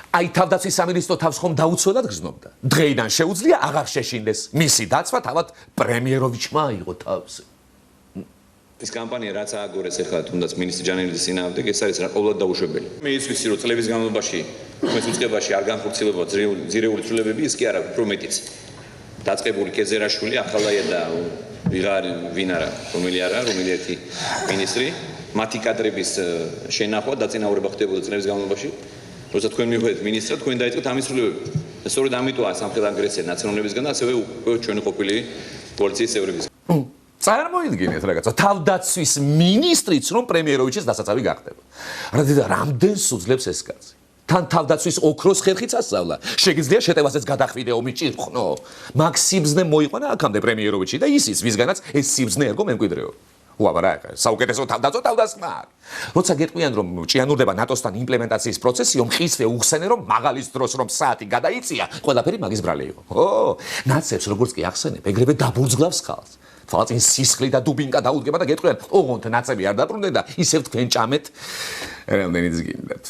აი თავდაცვის სამინისტრო თავს ხომ დაუცველად გრძნობდა. დღეიდან შეუძლია აღარ შეშინდეს. მისი დაცვა თავად პრემიეროვიჩმა აიღო თავზე. ეს კამპანია რაც ააგორეს ახლა თუნდაც მინისტრი ჯანელიძის წინააღმდეგ ეს არის რა ყოველდღე დაუშვებელი. მე ის ვიცი რომ წლების განმავლობაში თქვენს უწყებაში არ განხორციელებდა ძირეული ცვლილებები ის კი არა უფრო მეტიც. დაწყებული კეზერაშვილი ახალაია და ვინ არა რომელი ერთი მინისტრი მათი კადრების შენახვა დაწინაურება ხდებოდა წლების განმავლობაში. როცა თქვენ მიხვდეთ მინისტრად თქვენ დაიწყეთ ამის ცვლილებები. სწორედ ამიტომა სამხედრო აგრესია ნაციონალებისგან და ასევე ჩვენი ყოფილი პოლიციის წევრებისგან. წარმოიდგინეთ რაღაცა თავდაცვის მინისტრიც რომ პრემიეროვიჩის დასაცავი გახდება. რამდენს უძლებს ეს კაცი? თან თავდაცვის ოქროს ხერხიც ასწავლა. შეგიძლია შეტევასაც გადახვიდე ომი ჭირხნო. მაგ სიბზნე მოიყვანა აქამდე პრემიეროვიჩი და ისიც ვისგანაც ეს სიბზნე ერგო მემკვიდრეო. უაბარა საუკეთესო თავდაცვა. როცა გეტყვიან რომ ჭიანურდება ნატოსთან იმპლემენტაციის პროცესი, ხისვე უხსენე რომ მაღალის დროს რომ საათი გადაიწია, ყველაფერი მაგის ბრალი იყო. ნაცებს როგორც კი ახსენებ, ეგრევე დაბურძგლავს ხალხს. თვალწინ სისხლი და დუბინკა დაუდგება და გეტყვიან, ოღონდ ნაცები არ დაბრუნდნენ და ისევ თქვენ ჭამეთ. რამდენიც გინდათ.